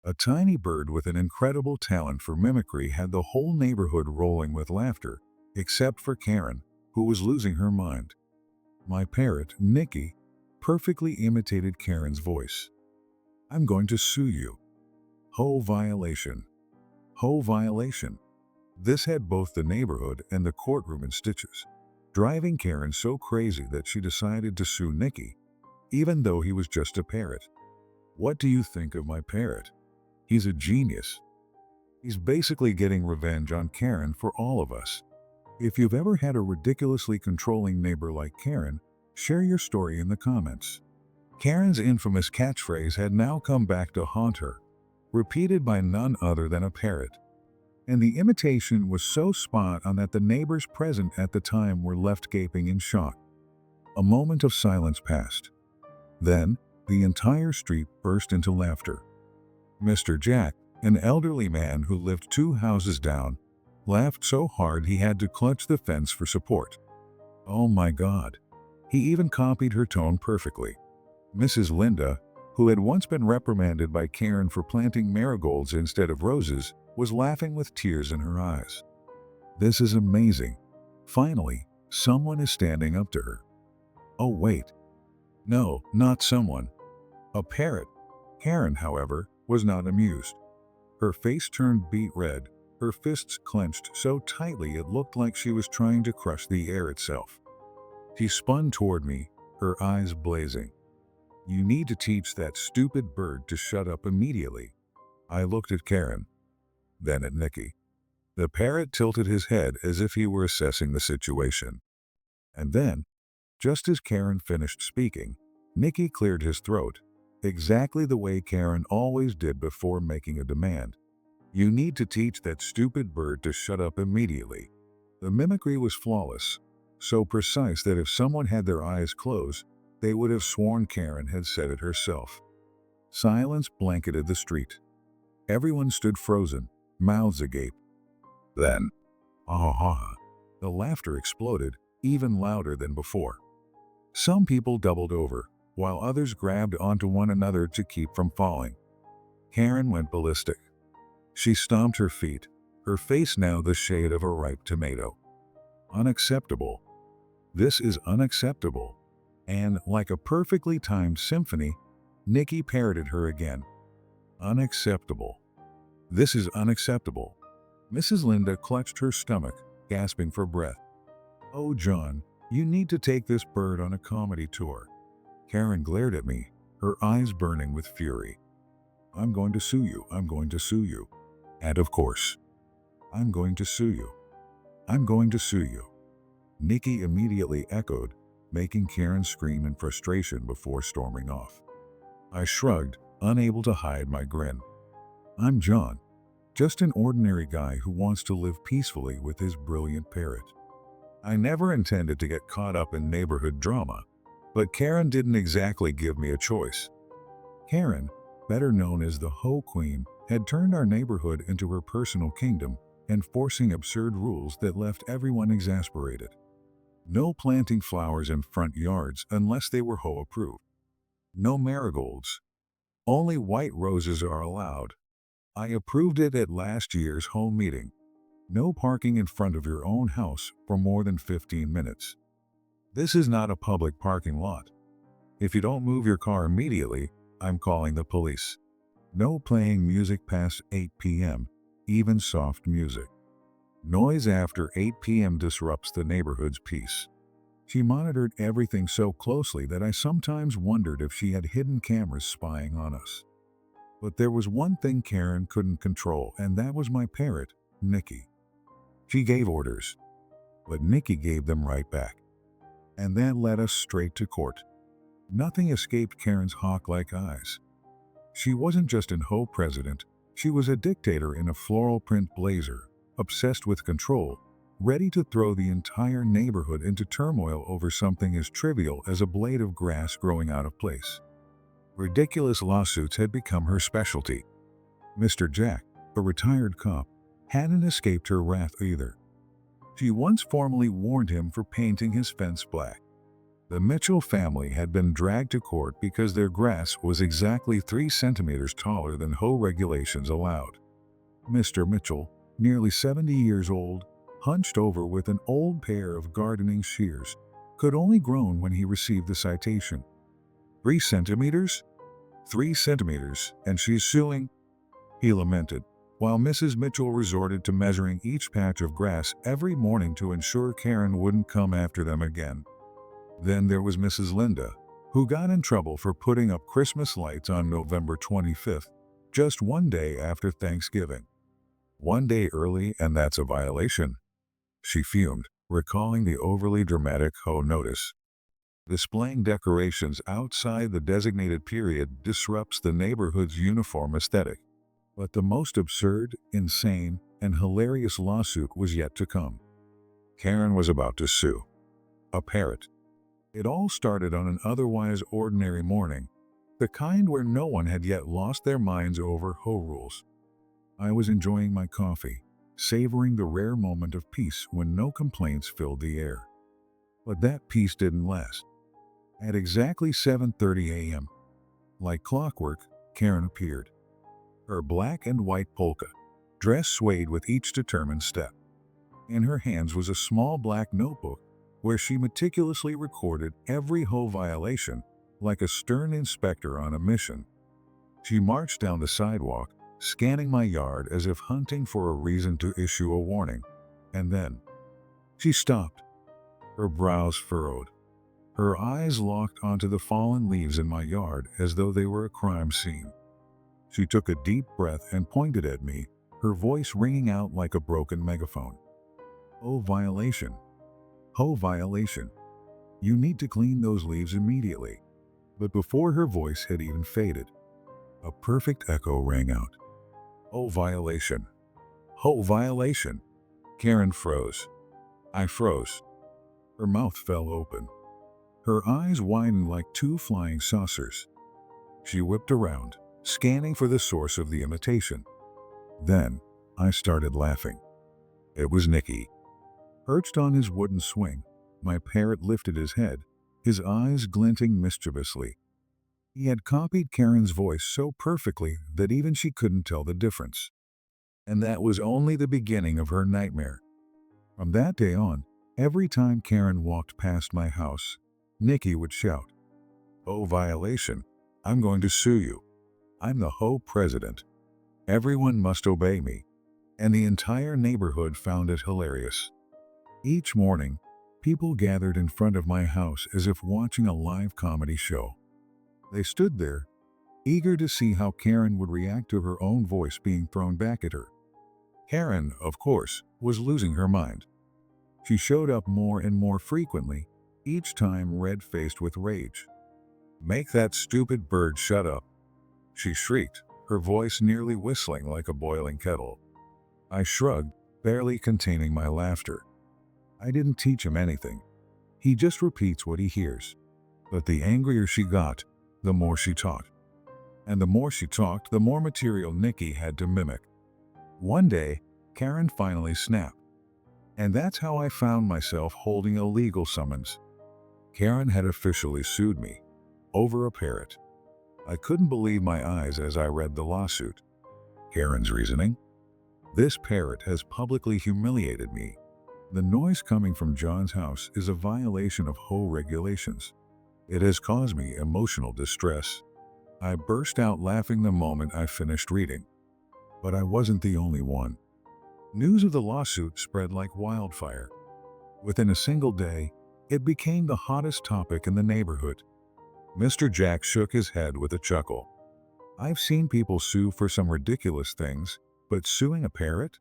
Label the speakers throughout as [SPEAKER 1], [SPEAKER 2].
[SPEAKER 1] A tiny bird with an incredible talent for mimicry had the whole neighborhood rolling with laughter, except for Karen, who was losing her mind. My parrot, Nicky, perfectly imitated Karen's voice. "I'm going to sue you. Ho violation. Ho violation." This had both the neighborhood and the courtroom in stitches, driving Karen so crazy that she decided to sue Nicky, even though he was just a parrot. What do you think of my parrot? He's a genius. He's basically getting revenge on Karen for all of us. If you've ever had a ridiculously controlling neighbor like Karen, share your story in the comments. Karen's infamous catchphrase had now come back to haunt her, repeated by none other than a parrot. And the imitation was so spot on that the neighbors present at the time were left gaping in shock. A moment of silence passed. Then, the entire street burst into laughter. Mr. Jack, an elderly man who lived 2 houses down, laughed so hard he had to clutch the fence for support. Oh my God. He even copied her tone perfectly. Mrs. Linda, who had once been reprimanded by Karen for planting marigolds instead of roses, was laughing with tears in her eyes. This is amazing. Finally, someone is standing up to her. Oh wait. No, not someone. A parrot. Karen, however, was not amused. Her face turned beet red, her fists clenched so tightly it looked like she was trying to crush the air itself. She spun toward me, her eyes blazing. "You need to teach that stupid bird to shut up immediately." I looked at Karen, then at Nicky. The parrot tilted his head as if he were assessing the situation. And then, just as Karen finished speaking, Nicky cleared his throat, exactly the way Karen always did before making a demand. "You need to teach that stupid bird to shut up immediately." The mimicry was flawless, so precise that if someone had their eyes closed, they would have sworn Karen had said it herself. Silence blanketed the street. Everyone stood frozen, mouths agape. Then, ah, the laughter exploded, even louder than before. Some people doubled over, while others grabbed onto one another to keep from falling. Karen went ballistic. She stomped her feet, her face now the shade of a ripe tomato. Unacceptable. This is unacceptable. And, like a perfectly timed symphony, Nicky parroted her again. Unacceptable. This is unacceptable. Mrs. Linda clutched her stomach, gasping for breath. "Oh, John, you need to take this bird on a comedy tour." Karen glared at me, her eyes burning with fury. "I'm going to sue you. I'm going to sue you." And of course, "I'm going to sue you. I'm going to sue you." Nicky immediately echoed, making Karen scream in frustration before storming off. I shrugged, unable to hide my grin. I'm John, just an ordinary guy who wants to live peacefully with his brilliant parrot. I never intended to get caught up in neighborhood drama, but Karen didn't exactly give me a choice. Karen, better known as the Ho Queen, had turned our neighborhood into her personal kingdom, enforcing absurd rules that left everyone exasperated. No planting flowers in front yards unless they were Ho approved. No marigolds. Only white roses are allowed. I approved it at last year's home meeting. No parking in front of your own house for more than 15 minutes. This is not a public parking lot. If you don't move your car immediately, I'm calling the police. No playing music past 8 p.m., even soft music. Noise after 8 p.m. disrupts the neighborhood's peace. She monitored everything so closely that I sometimes wondered if she had hidden cameras spying on us. But there was one thing Karen couldn't control, and that was my parrot, Nicky. She gave orders, but Nicky gave them right back. And that led us straight to court. Nothing escaped Karen's hawk-like eyes. She wasn't just an Ho president, she was a dictator in a floral print blazer, obsessed with control, ready to throw the entire neighborhood into turmoil over something as trivial as a blade of grass growing out of place. Ridiculous lawsuits had become her specialty. Mr. Jack, a retired cop, hadn't escaped her wrath either. She once formally warned him for painting his fence black. The Mitchell family had been dragged to court because their grass was exactly 3 centimeters taller than HOA regulations allowed. Mr. Mitchell, nearly 70 years old, hunched over with an old pair of gardening shears, could only groan when he received the citation. 3 centimeters? 3 centimeters, and she's suing? He lamented, while Mrs. Mitchell resorted to measuring each patch of grass every morning to ensure Karen wouldn't come after them again. Then there was Mrs. Linda, who got in trouble for putting up Christmas lights on November 25th, just one day after Thanksgiving. 1 day early, and that's a violation, she fumed, recalling the overly dramatic HOA notice. Displaying decorations outside the designated period disrupts the neighborhood's uniform aesthetic. But the most absurd, insane, and hilarious lawsuit was yet to come. Karen was about to sue a parrot. It all started on an otherwise ordinary morning, the kind where no one had yet lost their minds over HOA rules. I was enjoying my coffee, savoring the rare moment of peace when no complaints filled the air. But that peace didn't last. At exactly 7:30 a.m., like clockwork, Karen appeared. Her black and white polka dress swayed with each determined step. In her hands was a small black notebook where she meticulously recorded every HOA violation like a stern inspector on a mission. She marched down the sidewalk, scanning my yard as if hunting for a reason to issue a warning. And then she stopped, her brows furrowed, her eyes locked onto the fallen leaves in my yard as though they were a crime scene. She took a deep breath and pointed at me, her voice ringing out like a broken megaphone. "Oh, violation. Oh, violation. You need to clean those leaves immediately." But before her voice had even faded, a perfect echo rang out. "Oh, violation. Oh, violation." Karen froze. I froze. Her mouth fell open. Her eyes widened like 2 flying saucers. She whipped around, scanning for the source of the imitation. Then, I started laughing. It was Nicky. Perched on his wooden swing, my parrot lifted his head, his eyes glinting mischievously. He had copied Karen's voice so perfectly that even she couldn't tell the difference. And that was only the beginning of her nightmare. From that day on, every time Karen walked past my house, Nicky would shout, "Oh, violation. I'm going to sue you. I'm the HOA president. Everyone must obey me." And the entire neighborhood found it hilarious. Each morning, people gathered in front of my house as if watching a live comedy show. They stood there, eager to see how Karen would react to her own voice being thrown back at her. Karen, of course, was losing her mind. She showed up more and more frequently, each time red-faced with rage. "Make that stupid bird shut up," she shrieked, her voice nearly whistling like a boiling kettle. I shrugged, barely containing my laughter. I didn't teach him anything. He just repeats what he hears. But the angrier she got, the more she talked. And the more she talked, the more material Nicky had to mimic. One day, Karen finally snapped. And that's how I found myself holding a legal summons. Karen had officially sued me over a parrot. I couldn't believe my eyes as I read the lawsuit. Karen's reasoning: "This parrot has publicly humiliated me. The noise coming from John's house is a violation of HOA regulations. It has caused me emotional distress." I burst out laughing the moment I finished reading. But I wasn't the only one. News of the lawsuit spread like wildfire. Within a single day, it became the hottest topic in the neighborhood. Mr. Jack shook his head with a chuckle. "I've seen people sue for some ridiculous things, but suing a parrot?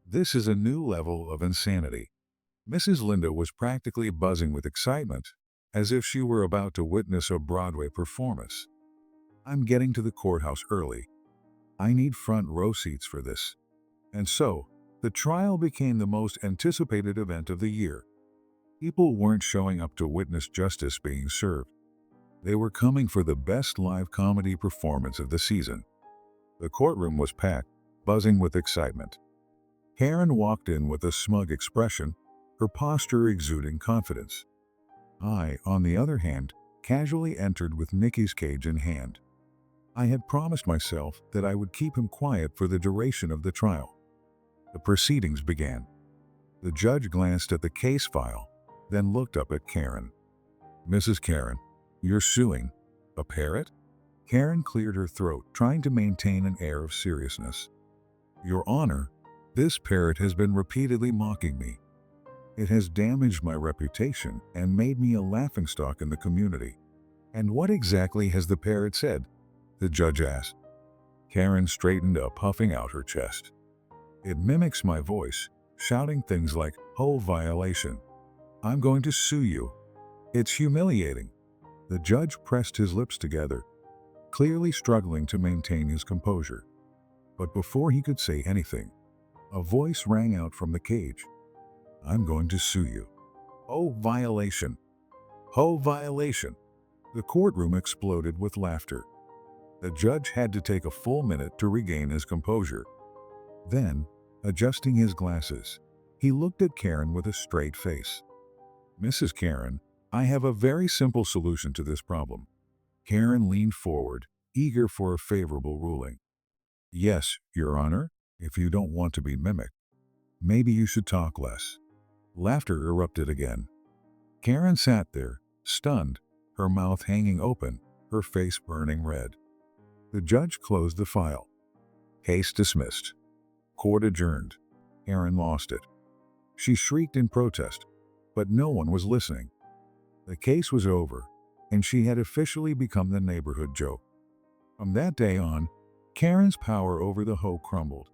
[SPEAKER 1] This is a new level of insanity." Mrs. Linda was practically buzzing with excitement, as if she were about to witness a Broadway performance. "I'm getting to the courthouse early. I need front row seats for this." And so, the trial became the most anticipated event of the year. People weren't showing up to witness justice being served. They were coming for the best live comedy performance of the season. The courtroom was packed, buzzing with excitement. Karen walked in with a smug expression, her posture exuding confidence. I, on the other hand, casually entered with Nicky's cage in hand. I had promised myself that I would keep him quiet for the duration of the trial. The proceedings began. The judge glanced at the case file, then looked up at Karen. "Mrs. Karen, you're suing a parrot?" Karen cleared her throat, trying to maintain an air of seriousness. "Your Honor, this parrot has been repeatedly mocking me. It has damaged my reputation and made me a laughingstock in the community." "And what exactly has the parrot said?" the judge asked. Karen straightened up, puffing out her chest. "It mimics my voice, shouting things like, 'HOA violation. I'm going to sue you.' It's humiliating." The judge pressed his lips together, clearly struggling to maintain his composure. But before he could say anything, a voice rang out from the cage. "I'm going to sue you. HOA violation. HOA violation." The courtroom exploded with laughter. The judge had to take a full minute to regain his composure. Then, adjusting his glasses, he looked at Karen with a straight face. "Mrs. Karen, I have a very simple solution to this problem." Karen leaned forward, eager for a favorable ruling. "Yes, Your Honor, if you don't want to be mimicked. Maybe you should talk less." Laughter erupted again. Karen sat there, stunned, her mouth hanging open, her face burning red. The judge closed the file. Case dismissed. Court adjourned. Karen lost it. She shrieked in protest, but no one was listening. The case was over, and she had officially become the neighborhood joke. From that day on, Karen's power over the HOA crumbled.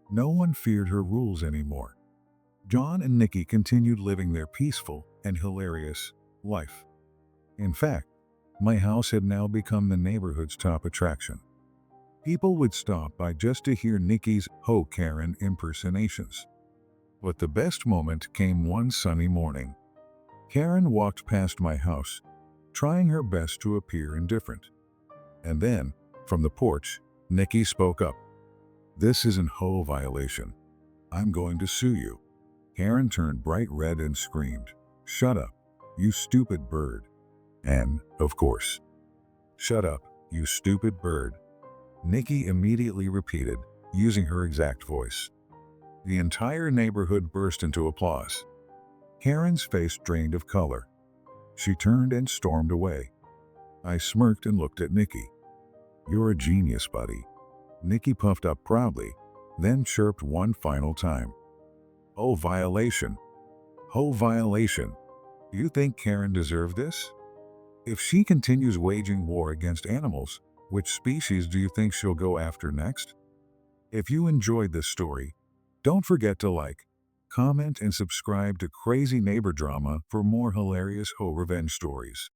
[SPEAKER 1] No one feared her rules anymore. John and Nicky continued living their peaceful and hilarious life. In fact, my house had now become the neighborhood's top attraction. People would stop by just to hear Nicky's HOA Karen impersonations. But the best moment came one sunny morning. Karen walked past my house, trying her best to appear indifferent. And then, from the porch, Nicky spoke up. "This isn't HOA violation. I'm going to sue you." Karen turned bright red and screamed, "Shut up, you stupid bird." And, of course, "Shut up, you stupid bird," Nicky immediately repeated, using her exact voice. The entire neighborhood burst into applause. Karen's face drained of color. She turned and stormed away. I smirked and looked at Nicky. "You're a genius, buddy." Nicky puffed up proudly, then chirped one final time. "HOA violation. HOA violation. Do you think Karen deserved this? If she continues waging war against animals, which species do you think she'll go after next?" If you enjoyed this story, don't forget to like, comment, and subscribe to Crazy Neighbor Drama for more hilarious HOA revenge stories.